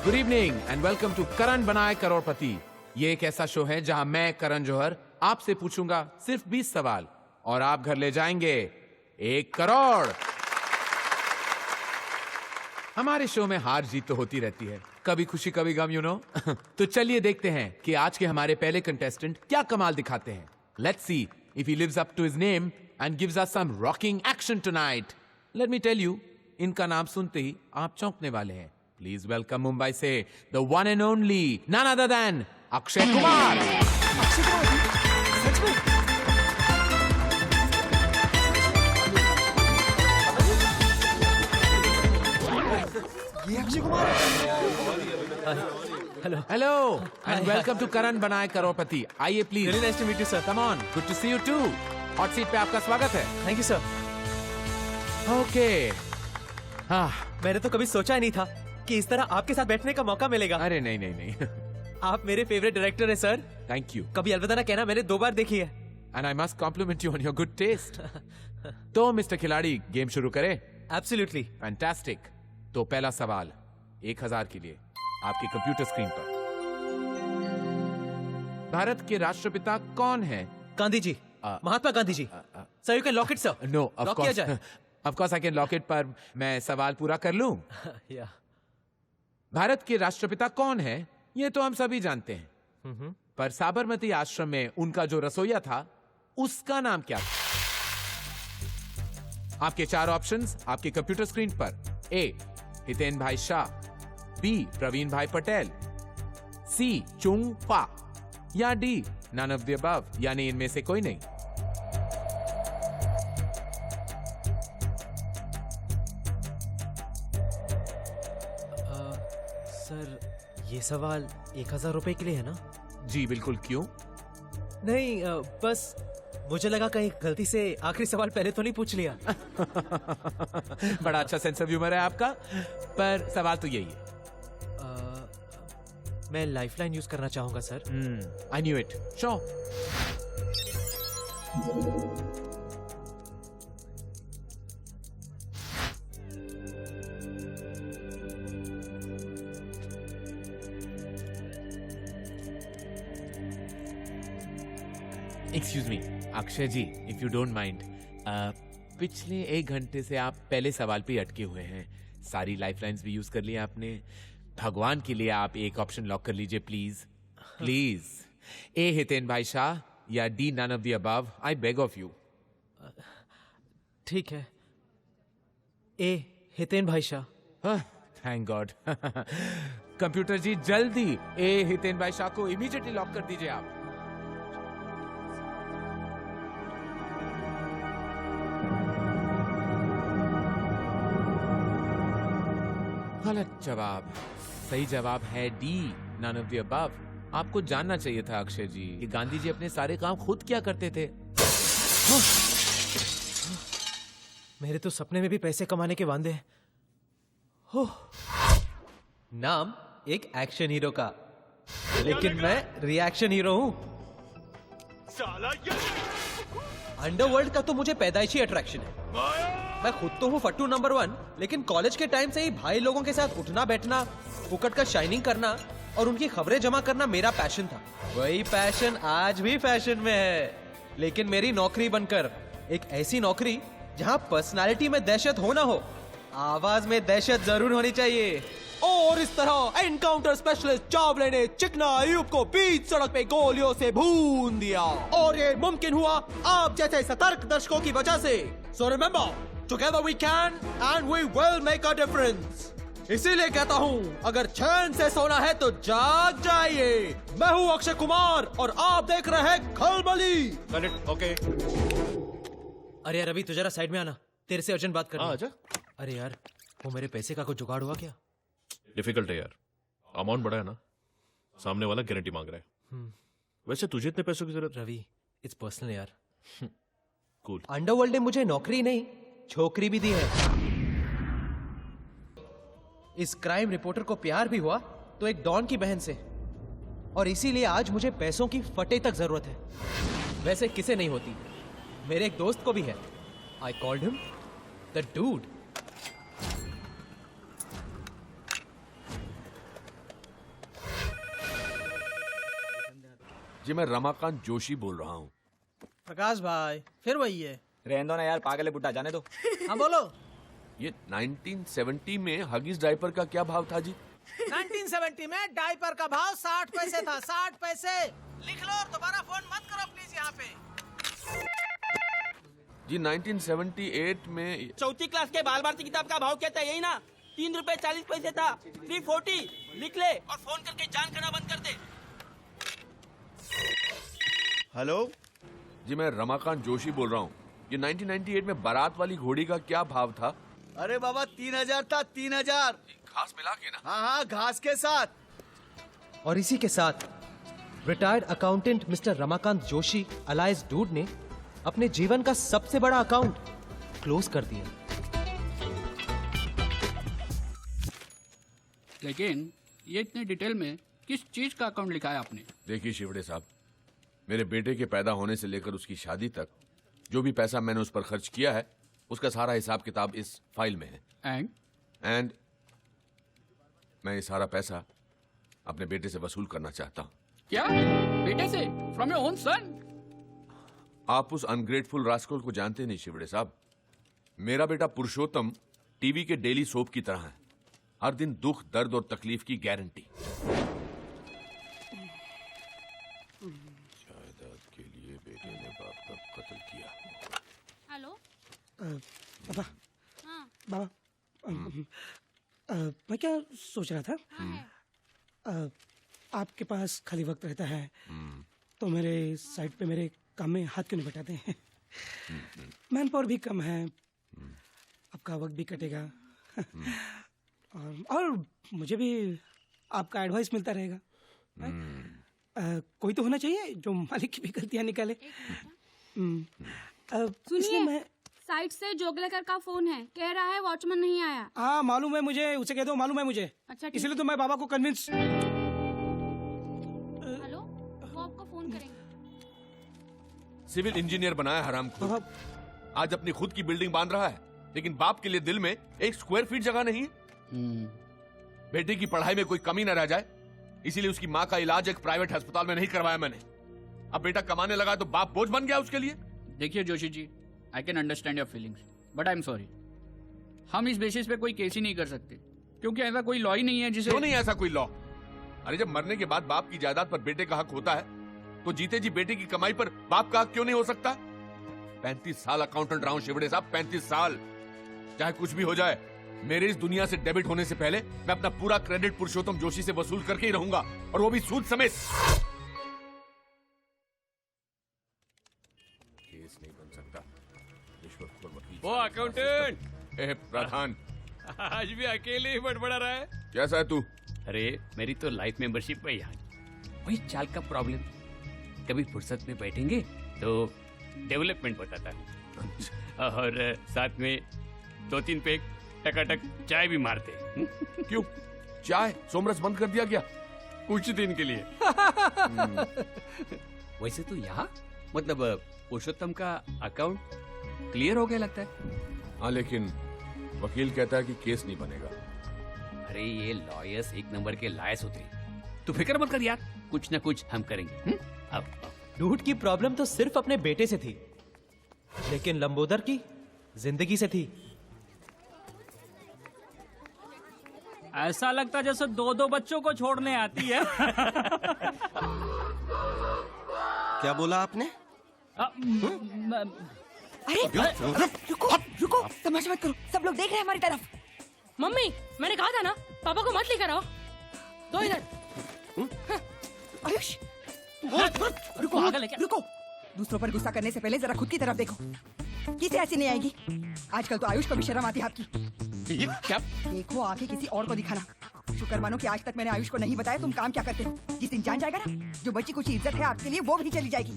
Good evening and welcome to Karan Banaye Crorepati. ये एक ऐसा शो है जहां मैं करण जौहर आपसे पूछूंगा सिर्फ 20 सवाल और आप घर ले जाएंगे 1 करोड़। हमारे शो में हार जीत तो होती रहती है, कभी खुशी कभी गम, यू नो। तो चलिए देखते हैं कि आज के हमारे पहले कंटेस्टेंट क्या कमाल दिखाते हैं। Let's see if he lives up to his name and gives us some rocking action tonight. Let me tell you, इनका नाम सुनते ही आप चौंकने वाले हैं। प्लीज वेलकम मुंबई से the one and only, none other than Akshay Kumar. ये Akshay Kumar. Hello hello and welcome to Karan Banaye Crorepati. आइए please. Really nice to meet you sir. Come on, good to see you too. Hot seat पे आपका स्वागत है। Thank you sir. ओके। हाँ, मैंने तो कभी सोचा ही नहीं था कि इस तरह आपके साथ बैठने का मौका मिलेगा। अरे नहीं नहीं नहीं। आप मेरे फेवरेट डायरेक्टर हैं sir. Thank you. Kabhi Alvida Naa Kehna, मैंने 2 बार देखी है। And I must compliment you on your good taste. तो मिस्टर खिलाड़ी, गेम शुरू करें? एब्सोल्युटली। फैंटास्टिक। तो पहला सवाल 1000 के लिए आपकी कंप्यूटर स्क्रीन पर। भारत के राष्ट्रपिता कौन है? Gandhi ji, Mahatma Gandhi ji. Sir you can lock it sir. No, of lock किया जाए। Course I can lock it, पर मैं सवाल पूरा कर लूं? या भारत के राष्ट्रपिता कौन है ये तो हम सभी जानते हैं, पर साबरमती आश्रम में उनका जो रसोइया था उसका नाम क्या था? आपके 4 ऑप्शंस आपके कंप्यूटर स्क्रीन पर। ए, हितेन भाई शाह, बी, प्रवीण भाई पटेल, सी, चुंग पा, या D, none of the above, यानी इनमें से कोई नहीं। सर ये सवाल 1000 रुपए के लिए है ना? जी बिल्कुल। क्यों? नहीं, बस मुझे लगा कहीं गलती से आखिरी सवाल पहले तो नहीं पूछ लिया। बड़ा अच्छा सेंस ऑफ ह्यूमर है आपका, पर सवाल तो यही है। मैं लाइफलाइन यूज करना चाहूंगा sir. I knew it. Show. Excuse me Akshay ji, if you don't mind, पिछले 1 घंटे से आप पहले सवाल पे अटके हुए हैं। सारी लाइफलाइंस भी यूज कर ली आपने। भगवान के लिए आप एक ऑप्शन लॉक कर लीजिए प्लीज प्लीज। ए, हितेन भाई शाह, या D, none of the above. I beg of you. ठीक है, A, Hiten bhai Shah. Thank God. Computer ji जल्दी ए, हितेन भाई शाह को इमीडिएटली लॉक कर दीजिए आप। गलत जवाब। सही जवाब है D, none of the above. आपको जानना चाहिए था अक्षय जी कि गांधी जी अपने सारे काम खुद क्या करते थे। मेरे तो सपने में भी पैसे कमाने के वांदे हैं। नाम एक एक्शन हीरो का, लेकिन मैं रिएक्शन हीरो हूं। अंडरवर्ल्ड का तो मुझे पैदाइशी अट्रैक्शन है। मैं खुद तो हूँ फट्टू नंबर 1, लेकिन कॉलेज के टाइम से ही भाई लोगों के साथ उठना बैठना, फुकट का शाइनिंग करना और उनकी खबरें जमा करना मेरा पैशन था। वही पैशन आज भी फैशन में है, लेकिन मेरी नौकरी बनकर एक ऐसी नौकरी जहाँ पर्सनालिटी में दहशत हो ना हो, आवाज में दहशत जरूर होनी चाहिए। और इस तरह एनकाउंटर स्पेशलिस्ट चावले ने चिकना अयूब को बीच सड़क पे गोलियों से भून दिया, और ये मुमकिन हुआ आप जैसे सतर्क दर्शकों की वजह से। So remember, together we can and we will make a difference. इसीलिए कहता हूँ, अगर चैन से सोना है तो जाग जाइए। मैं हूँ अक्षय कुमार और आप देख रहे हैं खलबली। ओके। अरे यार, अभी तू जरा साइड में आना, तेरे से अर्जेंट बात करनी है। आजा। अरे यार, वो मेरे पैसे का कुछ जुगाड़ हुआ क्या? डिफिकल्ट है यार, अमाउंट बड़ा है ना, सामने वाला गारंटी मांग रहा है। वैसे तुझे इतने पैसों की जरूरत? रवि, इट्स पर्सनल यार। कूल। अंडरवर्ल्ड ने मुझे नौकरी नहीं, छोकरी भी दी है। इस क्राइम रिपोर्टर को प्यार भी हुआ तो एक डॉन की बहन से, और इसीलिए आज मुझे पैसों की फटे तक जरूरत है। वैसे किसे नहीं होती, मेरे एक दोस्त को भी है। I called him the dude. जी मैं रमाकांत जोशी बोल रहा हूँ। प्रकाश भाई फिर वही है। रहने दो ना यार, पागल है बुड्ढा, जाने दो। हाँ बोलो। ये 1970 में हगीज डायपर का क्या भाव था जी? 1970 में डायपर का भाव 60 पैसे था, 60 पैसे। लिख लो और दोबारा फोन मत करो प्लीज यहाँ पे। जी 1978 में चौथी क्लास के बाल भारती किताब का भाव क्या था? यही ना, 3 रुपए 40 पैसे था। 340 लिख ले और फोन करके जान करना बंद कर दे। हेलो जी मैं रमाकांत जोशी बोल रहा हूँ। ये 1998 में बारात वाली घोड़ी का क्या भाव था? अरे बाबा 3000 था, 3000। घास मिला के ना? हाँ हाँ, घास के साथ। और इसी के साथ retired accountant mister Ramakant Joshi alias dude ने अपने जीवन का सबसे बड़ा अकाउंट क्लोज कर दिया। लेकिन ये इतने डिटेल में किस चीज का अकाउंट लिखा है आपने? देखिए शिवड़े साहब, मेरे बेटे के पैदा होने से लेकर उसकी शादी तक जो भी पैसा मैंने उस पर खर्च किया है, उसका सारा हिसाब किताब इस फाइल में है। एंड मैं ये सारा पैसा अपने बेटे से वसूल करना चाहता हूँ। क्या? बेटे से? From your own son? आप उस अनग्रेटफुल रास्कल को जानते नहीं शिवड़े साहब। मेरा बेटा पुरुषोत्तम टीवी के डेली सोप की तरह है, हर दिन दुख दर्द और तकलीफ की गारंटी। जायदाद के लिए बेटे ने बाप का कत्ल किया। हेलो पापा। हाँ बाबा, मैं क्या सोच रहा था, हाँ है। आपके पास खाली वक्त रहता है तो मेरे साइड पे मेरे काम में हाथ क्यों नहीं बटाते हैं? मैन पावर भी कम है, आपका वक्त भी कटेगा और मुझे भी आपका एडवाइस मिलता रहेगा। कोई तो होना चाहिए जो मालिक की भी गलतियां निकाले। इसलिए सुनिए, मैं साइड से जोगलेकर का फोन है, कह रहा है वॉचमैन नहीं आया। हाँ मालूम है मुझे, उसे कह दो मालूम है मुझे। अच्छा ठीक। इसलिए तो मैं बाबा को कन्विंस। हेलो, वो आपको फोन करेंगे। सिविल इंजीनियर बनाया हराम को। आज अपनी खुद की बिल्डिंग बांध रहा है, लेकिन बाप के लिए दिल में 1 स्क्वायर फीट जगह नहीं है। बेटे की पढ़ाई में कोई कमी न रह जाए, इसीलिए उसकी माँ का इलाज एक प्राइवेट अस्पताल में नहीं करवाया मैंने। अब बेटा कमाने लगा तो बाप बोझ बन गया उसके लिए। देखिए Joshi ji, I can understand your feelings, but I am sorry, हम इस बेसिस पे कोई केस ही नहीं कर सकते, क्योंकि ऐसा कोई लॉ ही नहीं है जिसे। क्यों नहीं ऐसा कोई लॉ? अरे जब मरने के बाद बाप की जायदाद पर बेटे का हक होता है, तो जीते जी बेटे की कमाई पर बाप का हक क्यों नहीं हो सकता? 35 साल अकाउंटेंट रहा हूं शिवड़े साहब, 35 साल। चाहे कुछ भी हो जाए, मेरे इस दुनिया से डेबिट होने से पहले मैं अपना पूरा क्रेडिट पुरुषोत्तम जोशी से वसूल करके ही रहूंगा, और वो भी सूद समेत। केस नहीं बन सकता। रिश्वतखोर वकील। वो अकाउंटेंट प्रधान, आज भी अकेले ही बड़बड़ा रहा है। कैसा है तू? अरे मेरी तो लाइफ मेंबरशिप है यार, वही चाल का प्रॉब्लम। कभी फुर्सत में बैठेंगे तो डेवलपमेंट बताता है, और साथ में 2-3 पैक टकाटक चाय भी मारते हैं। क्यों चाय सोमरस बंद कर दिया क्या? कुछ दिन के लिए। वैसे तो यहाँ मतलब पुरुषोत्तम का अकाउंट क्लियर हो गया लगता है। हाँ, लेकिन वकील कहता है कि केस नहीं बनेगा। अरे ये लॉयर्स 1 नंबर के लायस होते हैं, तू फिक्र मत कर यार, कुछ ना कुछ हम करेंगे। अब डूड की प्रॉब्लम तो सिर्फ अपने बेटे से थी, लेकिन लंबोदर की जिंदगी से थी। ऐसा लगता जैसे 2-2 बच्चों को छोड़ने आती है। क्या बोला आपने? अरे रुको रुको, तमाशा मत करो, सब लोग देख रहे हैं हमारी तरफ। मम्मी, मैंने कहा था ना पापा को मत लेकर आओ। दो इधर। आयुष रुको रुको, दूसरों पर गुस्सा करने से पहले जरा खुद की तरफ देखो। किसे ऐसी नहीं आएगी? आजकल तो आयुष को भी शर्म आती है आपकी। क्या? देखो आके किसी और को दिखाना। शुक्र मानो कि आज तक मैंने आयुष को नहीं बताया तुम काम क्या करते हो। जिस दिन जान जाएगा ना, जो बची कुछ इज्जत है आपके लिए, वो भी चली जाएगी।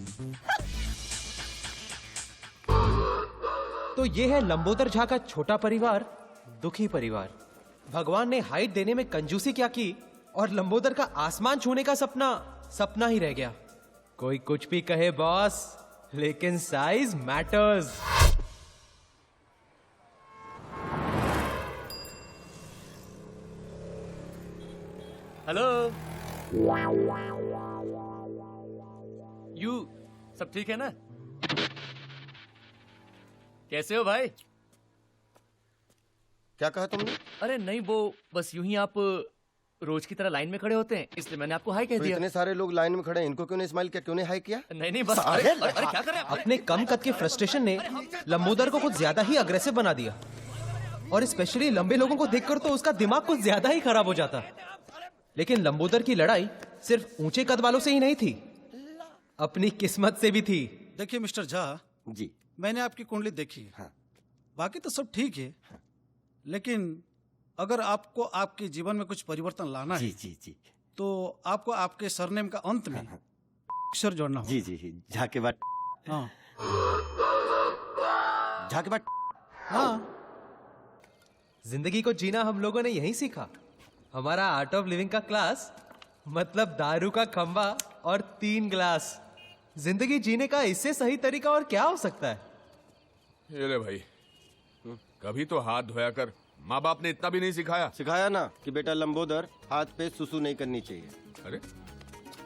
तो ये है लंबोदर झा का छोटा परिवार, दुखी परिवार। भगवान ने हाइट देने में कंजूसी क्या की, और लंबोदर का आसमान छूने का सपना सपना ही रह गया। कोई कुछ भी कहे बॉस, लेकिन साइज मैटर्स। हेलो, यू सब ठीक है ना? कैसे हो भाई? क्या कहा तुमने? अरे नहीं, वो बस यूं ही आप रोज की तरह लाइन में खड़े होते हैं, इसलिए मैंने आपको हाय कह तो दिया। इतने सारे लोग लाइन में खड़े हैं, इनको क्यों नहीं स्माइल किया, क्यों नहीं हाई किया? नहीं बस अरे क्या कर रहे हैं आप? अपने कम कद के फ्रस्ट्रेशन ने लंबोदर को कुछ ज्यादा ही अग्रेसिव बना दिया, और स्पेशली लंबे लोगों को देखकर तो उसका दिमाग कुछ ज्यादा ही खराब हो जाता। लेकिन लंबोदर की लड़ाई सिर्फ ऊंचे कद वालों से ही नहीं थी, अपनी किस्मत से भी थी। देखिए मिस्टर झा जी, मैंने आपकी कुंडली देखी है। हाँ। बाकी तो सब ठीक है, लेकिन अगर आपको आपके जीवन में कुछ परिवर्तन लाना है जी तो आपको आपके सरनेम का अंत में अक्षर जोड़ना होगा। जी झा के बाद हाँ झा के बाद हाँ। जिंदगी को जीना हम लोगों ने यही सीखा। हमारा आर्ट ऑफ लिविंग का क्लास मतलब दारू का खंबा और 3 ग्लास। जिंदगी जीने का इससे सही तरीका और क्या हो सकता है? ये ले भाई, कभी तो हाथ धोया कर। माँ बाप ने इतना भी नहीं सिखाया ना कि बेटा लंबोदर हाथ पे सुसु नहीं करनी चाहिए। अरे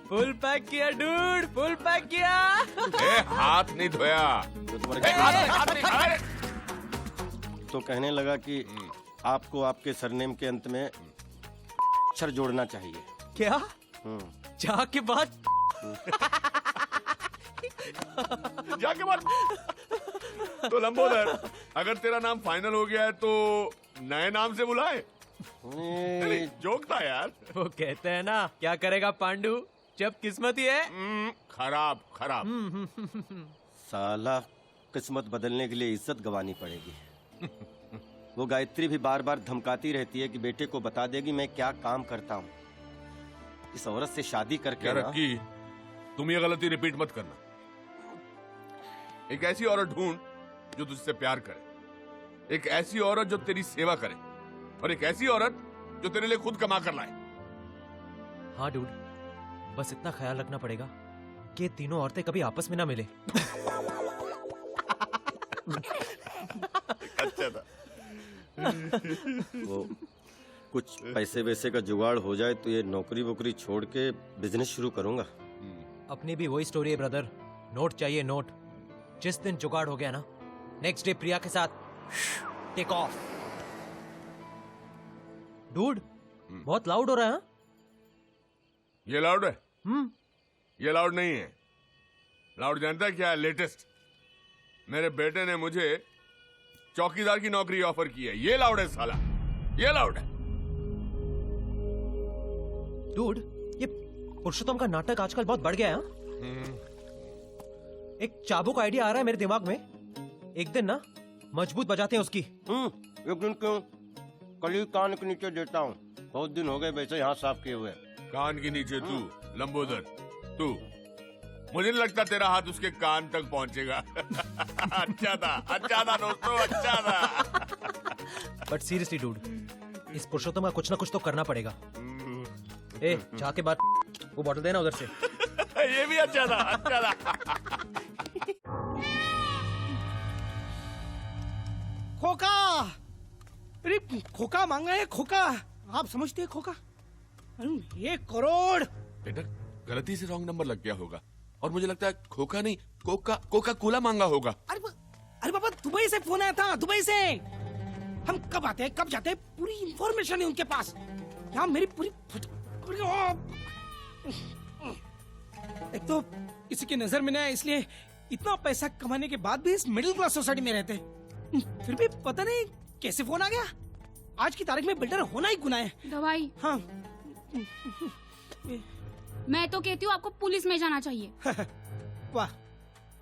फुल पैक किया डूड, फुल पैक किया। हाथ नहीं धोया तो तो कहने लगा कि आपको आपके सरनेम के अंत में अक्षर जोड़ना चाहिए। क्या? जा के बाद जाके बात। तो लंबोदर, अगर तेरा नाम फाइनल हो गया है तो नए नाम से बुलाए। जोक था यार। वो कहते हैं ना, क्या करेगा पांडु जब किस्मत ही है खराब। साला किस्मत बदलने के लिए इज्जत गंवानी पड़ेगी। वो गायत्री भी बार बार धमकाती रहती है कि बेटे को बता देगी मैं क्या काम करता हूँ। इस औरत से शादी करके रक्की, तुम ये गलती रिपीट मत करना। एक ऐसी औरत ढूंढ जो तुझसे प्यार करे, एक ऐसी औरत जो तेरी सेवा करे, और एक ऐसी औरत जो तेरे लिए खुद कमा कर लाए। हाँ डूड, बस इतना ख्याल रखना पड़ेगा कि तीनों औरतें कभी आपस में ना मिले। अच्छा था। वो कुछ पैसे वैसे का जुगाड़ हो जाए तो ये नौकरी वोकरी छोड़ के बिजनेस शुरू करूंगा। अपनी भी वही स्टोरी है ब्रदर, नोट चाहिए नोट। जिस दिन जुगाड़ हो गया ना, नेक्स्ट डे प्रिया के साथ टेक ऑफ। डूड, बहुत लाउड हो रहा है। ये लाउड है? ये लाउड नहीं है। लाउड जानता है क्या है? लेटेस्ट। मेरे बेटे ने मुझे चौकीदार की नौकरी ऑफर की है। ये लाउड है साला, ये लाउड है। डूड, ये पुरुषोत्तम का नाटक आजकल बहुत बढ़ गया है। एक चाबुक आइडिया आ रहा है मेरे दिमाग में। एक दिन ना मजबूत बजाते हैं उसकी। एक दिन क्यों, कल ही कान के नीचे देता हूँ। बहुत दिन हो गए वैसे यहाँ साफ किए हुए। कान के नीचे तू लंबोदर, तू, मुझे नहीं लगता तेरा हाथ उसके कान तक पहुंचेगा। अच्छा था दोस्तों, अच्छा था। बट सीरियसली डूड, इस पुरुषोत्तम का कुछ ना कुछ तो करना पड़ेगा। ए, जाके बात, वो बॉटल देना उधर से। ये भी अच्छा था। खोका, अरे खोका मांगा है, खोका। आप समझते हैं खोका? 1 करोड़। बेटा, गलती से रॉन्ग नंबर लग गया होगा, और मुझे लगता है खोका नहीं, कोका कोला मांगा होगा। अरे बाबा, दुबई से फोन आया था, दुबई से। हम कब आते हैं, कब जाते हैं, पूरी इंफॉर्मेशन है उनके पास। यहाँ मेरी पूरी एक तो किसी की नजर में ना, इसलिए इतना पैसा कमाने के बाद भी इस मिडिल क्लास सोसाइटी में रहते हैं। फिर भी पता नहीं कैसे फोन आ गया। आज की तारीख में बिल्डर होना ही गुनाह है। दवाई। हाँ। मैं तो कहती हूँ आपको पुलिस में जाना चाहिए। वाह,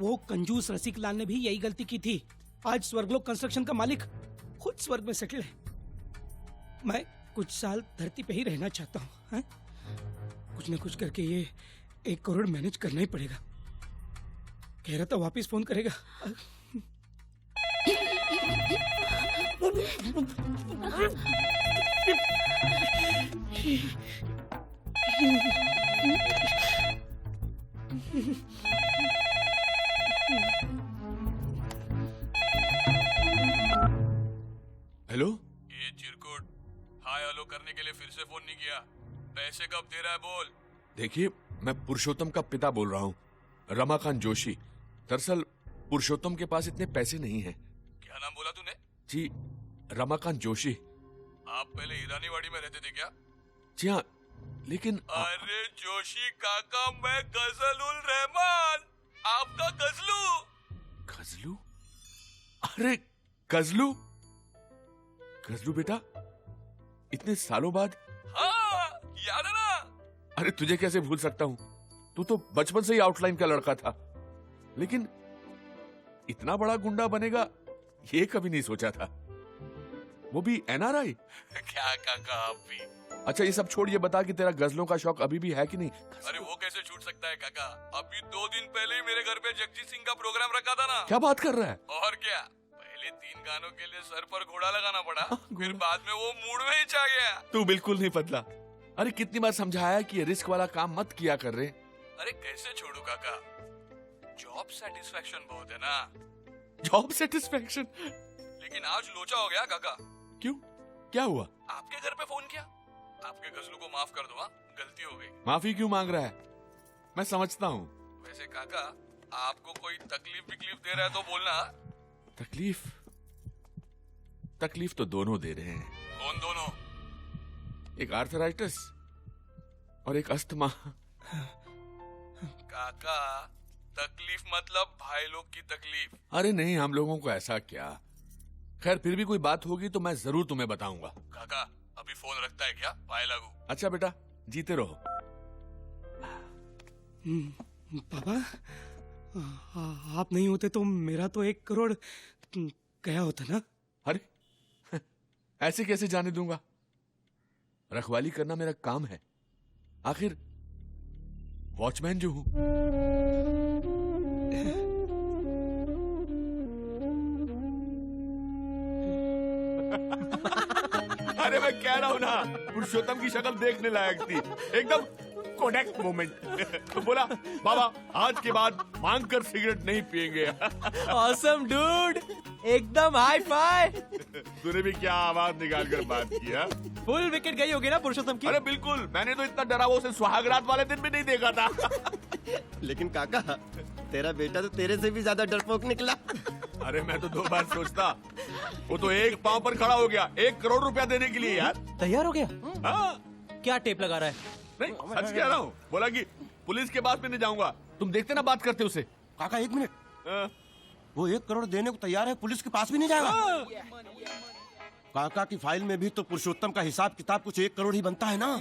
वो कंजूस रसिक लाल ने भी यही गलती की थी। आज स्वर्गलोक कंस्ट्रक्शन का मालिक खुद स्वर्ग में सेटल है। मैं कुछ साल धरती पे ही रहना चाहता हूँ। कुछ न कुछ करके ये 1 करोड़ मैनेज करना ही पड़ेगा। कह रहा था वापिस फोन करेगा। हेलो, ये चिरकुट, हाय हेलो करने के लिए फिर से फोन नहीं किया। पैसे कब दे रहा है बोल। देखिए, मैं पुरुषोत्तम का पिता बोल रहा हूँ। रमाकांत जोशी। दरअसल पुरुषोत्तम के पास इतने पैसे नहीं हैं। क्या नाम बोला तूने? जी, रमाकांत जोशी। आप पहले ईरानीवाड़ी में रहते थे क्या? जी हाँ, लेकिन अरे जोशी काका, मैं गजलुल रहमान, आपका गजलू। गजलू? अरे गजलू, गजलू बेटा, इतने सालों बाद? हाँ, याद है ना? अरे तुझे कैसे भूल सकता हूँ, तू तो बचपन से ही आउटलाइन का लड़का था। लेकिन इतना बड़ा गुंडा बनेगा ये कभी नहीं सोचा था, वो भी एनआरआई। क्या काका आप भी? अच्छा ये सब छोड़, ये बता कि तेरा गजलों का शौक अभी भी है कि नहीं? अरे वो कैसे छूट सकता है काका, अभी 2 दिन पहले ही मेरे घर पे जगजीत सिंह का प्रोग्राम रखा था ना। क्या बात कर रहा है? और क्या, पहले 3 गानों के लिए सर पर घोड़ा लगाना पड़ा, फिर बाद में वो मूड में ही छा गया। तू बिल्कुल नहीं बदला। अरे कितनी बार समझाया कि ये रिस्क वाला काम मत किया कर रहे। अरे कैसे छोड़ू काका, जॉब सेटिस्फेक्शन बहुत है ना। Job satisfaction? लेकिन आज लोचा हो गया काका। क्यों, क्या हुआ? आपके घर पे फोन किया, आपके गजलू को माफ कर दो, हाँ गलती हो गई। माफी क्यों मांग रहा है? मैं समझता हूँ। वैसे काका, आपको कोई तकलीफ विकलीफ दे रहा है तो बोलना। तकलीफ? तकलीफ तो दोनों दे रहे हैं। कौन दोनों? एक आर्थराइटिस और एक अस्थमा। काका, तकलीफ मतलब भाई लोग की तकलीफ। अरे नहीं, हम लोगों को ऐसा क्या। खैर फिर भी कोई बात होगी तो मैं जरूर तुम्हें बताऊंगा। काका अभी फोन रखता है क्या? पाए लागू। अच्छा बेटा, जीते रहो। पापा, आप नहीं होते तो मेरा तो 1 करोड़ गया होता ना। अरे ऐसे कैसे जाने दूंगा? रखवाली करना मेरा काम है, आखिर वॉचमैन जो हूं। अरे मैं कह रहा हूं ना, पुरुषोत्तम की शक्ल देखने लायक थी, एकदम कोडेक मोमेंट। बोला बाबा आज के बाद मांग कर सिगरेट नहीं पियेंगे। ऑसम डूड, एकदम हाई फाई। तूने भी क्या आवाज निकाल कर बात किया? फुल विकेट गई होगी ना पुरुषोत्तम की? अरे बिल्कुल, मैंने तो इतना डरा वो उसे सुहागरात वाले दिन भी नहीं देखा था। लेकिन काका, तेरा बेटा तो तेरे से भी ज्यादा डरपोक निकला। अरे मैं तो 2 बार सोचता, वो तो एक पांव पर खड़ा हो गया 1 करोड़ रुपया देने के लिए। यार तैयार हो गया? हाँ। क्या टेप लगा रहा है? नहीं सच कह रहा हूँ, बोला कि पुलिस के पास में नहीं जाऊंगा। तुम देखते ना बात करते उसे। काका 1 मिनट, वो 1 करोड़ देने को तैयार है, पुलिस के पास भी नहीं जाएगा। काका की फाइल में भी तो पुरुषोत्तम का हिसाब किताब कुछ 1 करोड़ ही बनता है ना।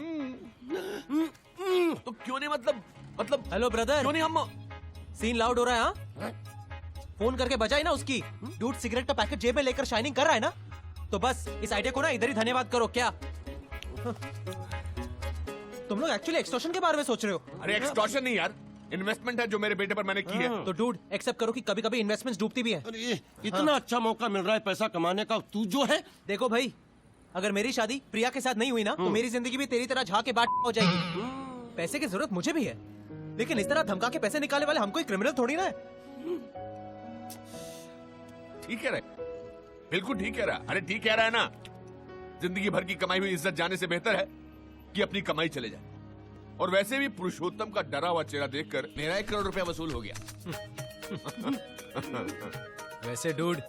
तो क्यों नहीं, मतलब हेलो ब्रदर, क्यों नहीं हम। सीन लाउड हो रहा है? हाँ, फोन करके बजाई ना उसकी। डूड सिगरेट का पैकेट जेब में लेकर शाइनिंग कर रहा है ना, तो बस इस आइडिया को ना इधर ही धन्यवाद करो। क्या तुम लोग एक्चुअली एक्सटॉर्शन के बारे में सोच रहे हो? अरे एक्सटॉर्शन नहीं यार, इन्वेस्टमेंट है जो मेरे बेटे पर मैंने की है। तो डूड एक्सेप्ट करो कि कभी कभी इन्वेस्टमेंट्स डूबती भी है। अरे इतना अच्छा मौका मिल रहा है पैसा कमाने का, तू जो है। देखो भाई, अगर मेरी शादी प्रिया के साथ नहीं हुई ना, तो मेरी जिंदगी भी तेरी तरह झाके बाट हो जाएगी। पैसे की जरूरत मुझे भी है, लेकिन इस तरह धमका के पैसे निकालने वाले हम कोई क्रिमिनल थोड़ी ना है। ठीक कह रहा है, बिल्कुल ठीक कह रहा है। अरे ठीक कह रहा है ना, जिंदगी भर की कमाई हुई इज्जत जाने से बेहतर है कि अपनी कमाई चले जाए। और वैसे भी पुरुषोत्तम का डरा हुआ चेहरा देखकर मेरा 1 करोड़ रुपया वसूल हो गया। वैसे डूड,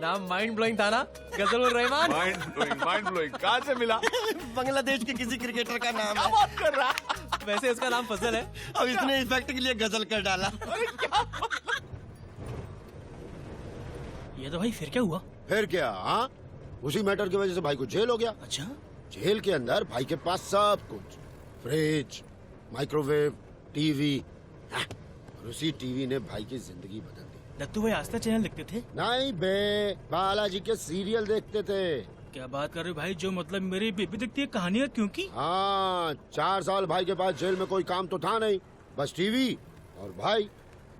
नाम माइंड ब्लोइंग था ना, गजलुल रहमान। माइंड ब्लोइंग कहाँ से मिला? बांग्लादेश के किसी क्रिकेटर का नाम क्या बात कर रहा? वैसे इसका नाम फजल है। अब इसने इफेक्ट के लिए गजल कर डाला। ये तो भाई फिर क्या हुआ? फिर क्या? हाँ, उसी मैटर की वजह से भाई को जेल हो गया। अच्छा, जेल के अंदर भाई के पास सब कुछ, फ्रिज, माइक्रोवेव, टीवी, और उसी टीवी ने भाई की जिंदगी बदल दी। दत्तू भाई आस्था चैनल देखते थे? नहीं बे, बालाजी के सीरियल देखते थे। क्या बात कर रहे हो भाई, जो मतलब मेरी बेबी देखती है कहानियाँ क्योंकि? हाँ, 4 साल भाई के पास जेल में कोई काम तो था नहीं, बस टीवी और भाई।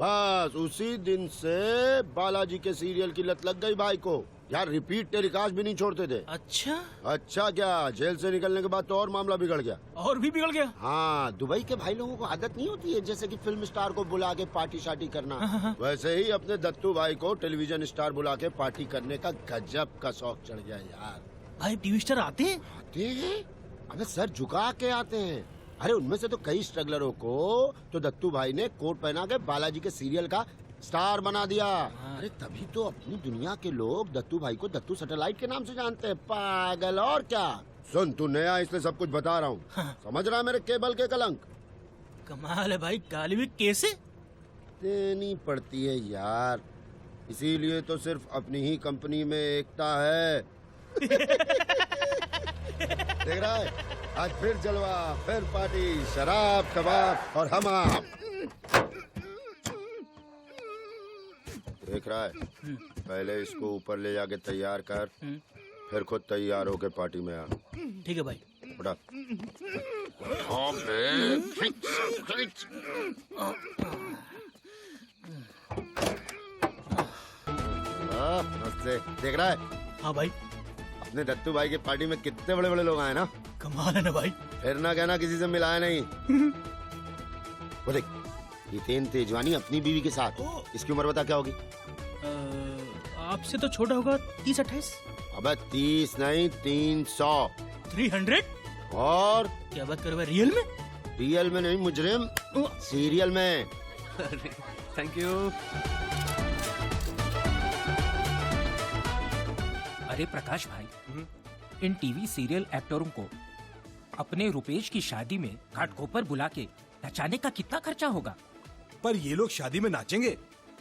बस उसी दिन से बालाजी के सीरियल की लत लग गई भाई को। यार रिपीट टेलीकास्ट भी नहीं छोड़ते थे। अच्छा क्या, जेल से निकलने के बाद तो और मामला बिगड़ गया। और भी बिगड़ गया? हाँ, दुबई के भाई लोगों को आदत नहीं होती है जैसे कि फिल्म स्टार को बुला के पार्टी शार्टी करना। वैसे ही अपने दत्तू भाई को टेलीविजन स्टार बुला के पार्टी करने का गजब का शौक चढ़ गया यार। भाई टीवी स्टार आते हैं? आते हैं? अबे सर झुका के आते हैं। अरे उनमें से तो कई स्ट्रगलरों को तो दत्तू भाई ने कोट पहना के बालाजी के सीरियल का स्टार बना दिया। अरे तभी तो अपनी दुनिया के लोग दत्तू भाई को दत्तू सैटेलाइट के नाम से जानते हैं। पागल और क्या। सुन तू नया इसलिए सब कुछ बता रहा हूँ। समझ रहा है मेरे केबल के कलंक। कमाल है भाई, गाली भी कैसे देनी पड़ती है यार, इसीलिए तो सिर्फ अपनी ही कंपनी में एकता है। देख रहा है, आज फिर जलवा, फिर पार्टी, शराब कबाब और हम आप। देख रहा है, पहले इसको ऊपर ले जाके तैयार कर, फिर खुद तैयार होके पार्टी में आ। ठीक है भाई। बड़ा नमस्ते। देख रहा है? हाँ भाई। अपने दत्तू भाई की पार्टी में कितने बड़े बड़े लोग आए ना। कमाल है ना भाई। फिर ना कहना किसी से मिलाया नहीं। वो देख, जितेन तेजवानी अपनी बीवी के साथ। इसकी उम्र बता क्या होगी? आपसे तो छोटा होगा 30-28। अबे 30 नहीं 300। 300? और क्या बात कर रहे हो, रियल में? रियल में नहीं मुजरिम, सीरियल में। Thank you. अरे प्रकाश भाई, इन टीवी सीरियल एक्टरों को अपने रुपेश की शादी में घाटकोपर बुला के नचाने का कितना खर्चा होगा? पर ये लोग शादी में नाचेंगे?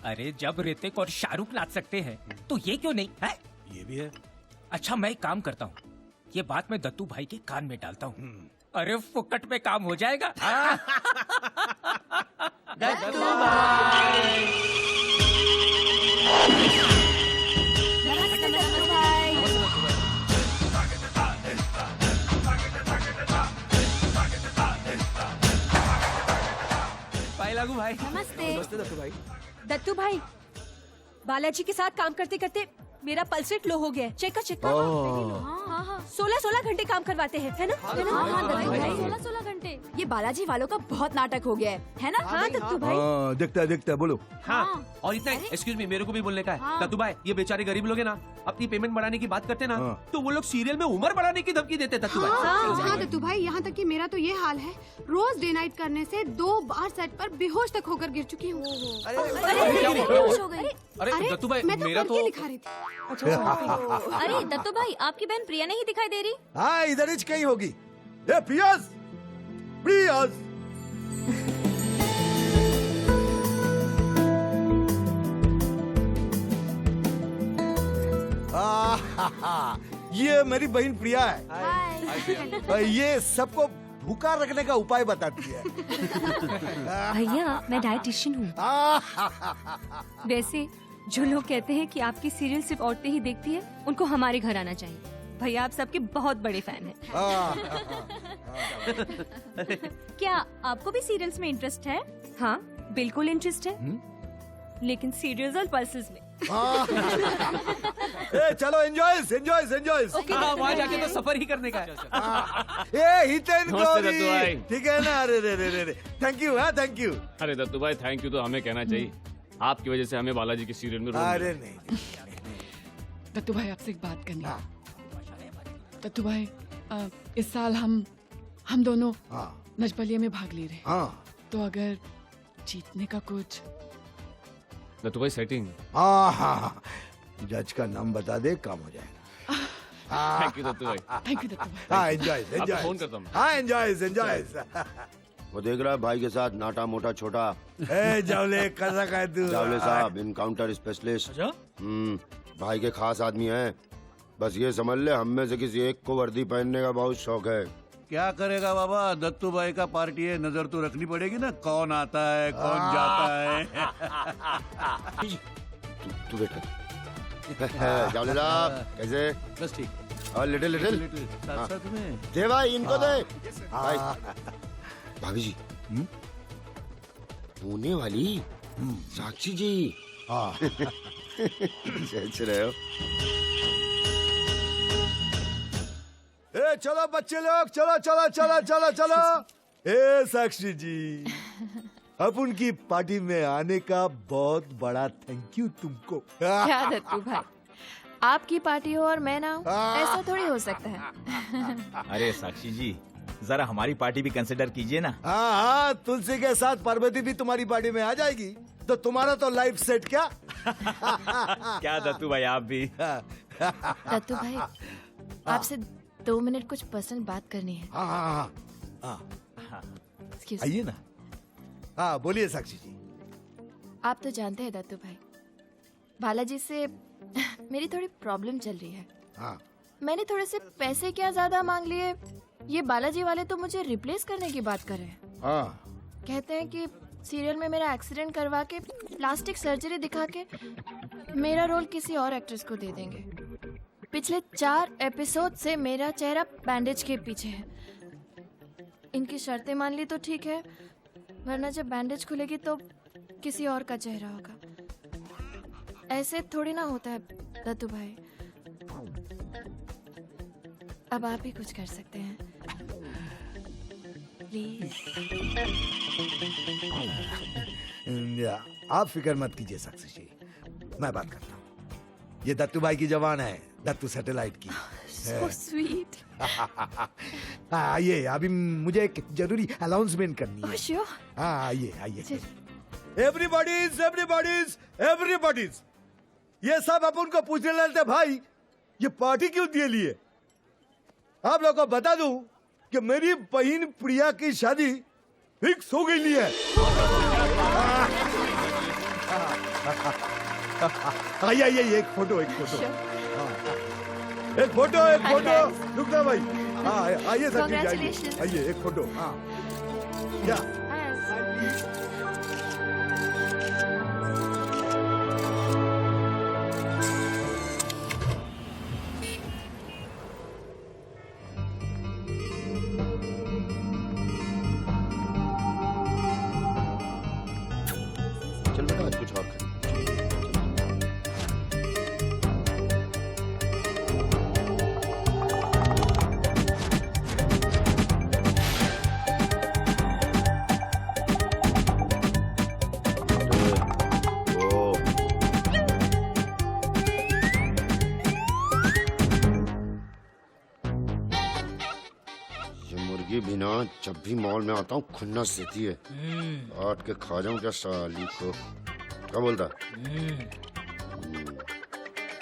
अरे जब ऋतिक और शाहरुख नाच सकते हैं तो ये क्यों नहीं है? ये भी है। अच्छा मैं एक काम करता हूँ, ये बात मैं दत्तू भाई के कान में डालता हूँ। अरे फुकट में काम हो जाएगा। दत्तू भाई। नमस्ते दत्तू भाई। बाय लागू भाई। नमस्ते। नमस्ते दत्तू भाई। दत्तू भाई, बालाजी के साथ काम करते करते मेरा पल्स रेट लो हो गया है। चेक कर 16 घंटे काम करवाते हैं, है ना? हाँ दत्तू भाई, 16 घंटे। ये बालाजी वालों का बहुत नाटक हो गया है ना? हाँ दत्तू भाई। दिखता है बोलो। हाँ, और इतना एक्सक्यूज मी, मेरे को भी बोलने का है। दत्तू भाई, ये बेचारे गरीब लोग हैं ना, अपनी पेमेंट बढ़ाने की बात करते ना, तो वो लोग सीरियल में उम्र बढ़ाने की धमकी देते। दत्तू भाई। हाँ दत्तू भाई, यहाँ तक कि मेरा तो ये हाल है, रोज डे नाइट करने से 2 बार सेट पर बेहोश तक होकर गिर चुकी हूँ। अरे दत्तू भाई, मैं तो मेरा करके लिखा रही थी। अरे दत्तू भाई, आपकी बहन प्रिया नहीं दिखाई दे रही? हाँ इधर ही कहीं होगी। ए पियास, पियास। ये मेरी बहन प्रिया है। ये सबको भूखा रखने का उपाय बताती है। भैया मैं डाइटिशियन हूँ। वैसे जो लोग कहते हैं कि आपकी सीरियल सिर्फ औरतें ही देखती है, उनको हमारे घर आना चाहिए। भैया आप सबके बहुत बड़े फैन हैं। क्या आपको भी सीरियल्स में इंटरेस्ट है? हाँ बिल्कुल इंटरेस्ट है, लेकिन सीरियल्स और पल्सेस में। ए, चलो एंजॉय। वहाँ जाके तो सफर ही करने का है। हितेन को भी ठीक है ना? अरे थैंक यू। हाँ थैंक यू। अरे दत्तू भाई, थैंक यू तो हमें कहना चाहिए। आपकी वजह से हमें बालाजी की सीरियल में अरे नहीं। दत्तू भाई आपसे एक बात करनी है। दत्तू भाई, इस साल हम दोनों नजबलिया में भाग ले रहे हैं। तो अगर जीतने का कुछ। दत्तू भाई सेटिंग। हाँ जज का नाम बता दे, काम हो जाएगा। थैंक यू दत्तू भाई। थैंक यू दत्तू भाई। हाँ एंजॉय। फोन करता हूँ। हाँ एंजॉय। वो देख रहा है भाई के साथ नाटा मोटा छोटा। जावले कैसा का तू? जावले साहब इनकाउंटर स्पेशलिस्ट। भाई के खास आदमी हैं। बस ये समझ ले, हम में से किसी एक को वर्दी पहनने का बहुत शौक है। क्या करेगा बाबा, दत्तू भाई का पार्टी है, नजर तो रखनी पड़ेगी ना, कौन आता है कौन जाता है। तू बेटा। जावले साहब कैसे? बस ठीक। और लिटिल साथ में दे भाई, इनको दे भाई। भाभी जी, होने वाली साक्षी जी। सोच रहे हो? चलो बच्चे लोग, चलो। ए साक्षी जी, अब उनकी पार्टी में आने का बहुत बड़ा थैंक यू तुमको। क्या दत्तू भाई, आपकी पार्टी हो और मैं ना हूँ, ऐसा थोड़ी हो सकता है। अरे साक्षी जी, जरा हमारी पार्टी भी कंसिडर कीजिए ना। हाँ हाँ, तुलसी के साथ पार्वती भी तुम्हारी पार्टी में आ जाएगी तो तुम्हारा तो लाइफ सेट क्या। क्या दत्तू भाई आप भी। दत्तू भाई आपसे 2 मिनट कुछ पर्सनल बात करनी है। हाँ हाँ हाँ Excuse me. आइए ना। हाँ बोलिए साक्षी जी। आप तो जानते हैं दत्तू भाई, बालाजी से मेरी थोड़ी प्रॉब्लम चल रही है। हाँ मैंने थोड़े से पैसे क्या ज्यादा मांग लिए, ये बालाजी वाले तो मुझे रिप्लेस करने की बात कर रहे हैं। हाँ कहते हैं कि सीरियल में मेरा एक्सीडेंट करवा के प्लास्टिक सर्जरी दिखा के मेरा रोल किसी और एक्ट्रेस को दे देंगे। पिछले 4 एपिसोड से मेरा चेहरा बैंडेज के पीछे है। इनकी शर्तें मान ली तो ठीक है, वरना जब बैंडेज खुलेगी तो किसी और का चेहरा होगा। ऐसे थोड़ी ना होता है दत्तू भाई। अब आप ही कुछ कर सकते हैं प्लीज। आप फिक्र मत कीजिए साक्षी जी, मैं बात करता हूँ। ये दत्तू भाई की जवान है, दत्तू सैटेलाइट की। So sweet. आइए, अभी मुझे एक जरूरी अनाउंसमेंट करनी है। Oh, sure. हाँ आइए आइए। एवरीबॉडीज ये सब अपन को पूछने लगे भाई, ये पार्टी क्यों दिए लिए। आप लोगों को बता दूं कि मेरी बहन प्रिया की शादी फिक्स हो गई है। आइए आइए, एक फोटो एक फोटो रुकना भाई। हाँ आइए सर, आइए एक फोटो। हाँ क्या चल बेटा आज कुछ और कर। भी ना, जब भी मॉल में आता हूँ खुन्नस देती है। काट के खा जाऊं क्या साली को। क्या बोलता?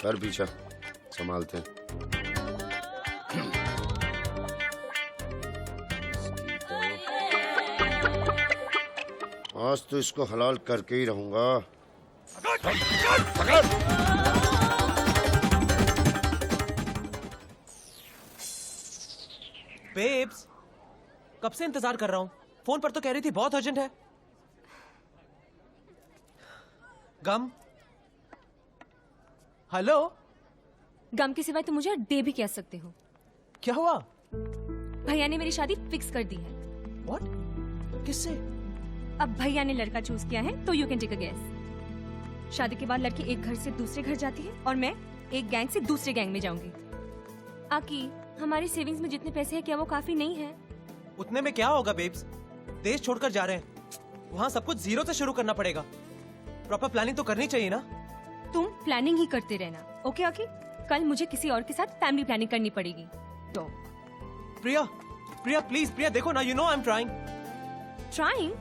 कर पीछा संभालते हैं। आज तो इसको हलाल करके ही रहूंगा। बेब्स, कब से इंतजार कर रहा हूँ। फोन पर तो कह रही थी बहुत अर्जेंट है। गम, हेलो। गम के सिवाय तुम मुझे डे भी कह सकते हो। क्या हुआ? भैया ने मेरी शादी फिक्स कर दी है। व्हाट? किससे? अब भैया ने लड़का चूज किया है तो you can take a guess. शादी के बाद लड़की एक घर से दूसरे घर जाती है और मैं एक गैंग से दूसरे गैंग में जाऊंगी। आकी, हमारी सेविंग्स में जितने पैसे हैं क्या वो काफी नहीं है? उतने में क्या होगा बेब्स, देश छोड़कर जा रहे हैं, वहाँ सब कुछ जीरो से शुरू करना पड़ेगा। प्रॉपर प्लानिंग तो करनी चाहिए ना। तुम प्लानिंग ही करते रहना, ओके आकी? कल मुझे किसी और के साथ फैमिली प्लानिंग करनी पड़ेगी। तो प्रिया, प्रिया प्लीज, प्रिया देखो ना, you know I am trying. Trying?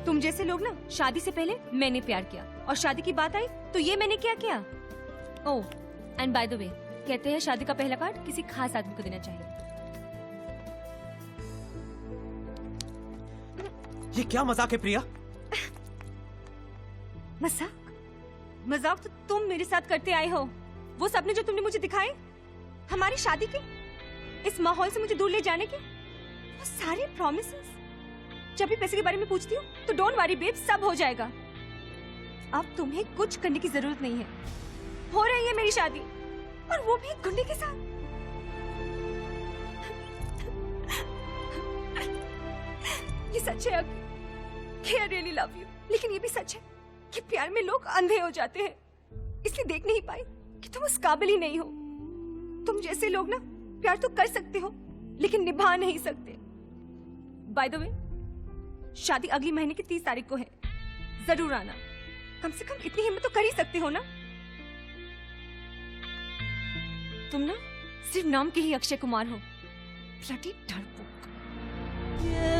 तुम जैसे लोग ना, शादी से पहले मैंने प्यार किया और शादी की बात आई तो ये मैंने क्या किया। Oh and by the way, कहते हैं शादी का पहला कार्ड किसी खास आदमी को देना चाहिए। ये क्या मजाक है प्रिया? मजाक? मजाक तो तुम मेरे साथ करते आए हो। वो सपने जो तुमने मुझे दिखाए हमारी शादी के, इस माहौल से मुझे दूर ले जाने के, वो सारे प्रॉमिसेस। जब भी पैसे के बारे में पूछती हूँ तो डोंट वरी बेब, सब हो जाएगा। अब तुम्हें कुछ करने की जरूरत नहीं है। हो रही है मेरी शादी, और वो भी एक गुंडे के साथ। ये सच है कि I really love you, लेकिन ये भी सच है कि प्यार में लोग अंधे हो जाते हैं, इसलिए देख नहीं पाए कि तुम उस काबिल ही नहीं हो। तुम जैसे लोग ना प्यार तो कर सकते हो लेकिन निभा नहीं सकते। बाय द वे, शादी अगली महीने की 30 तारीख को है, जरूर आना। कम से कम इतनी हिम्मत तो कर ही सकते हो ना। तुम ना सिर्फ नाम के ही अक्षय कुमार हो। ब्लडी डरपोक। ये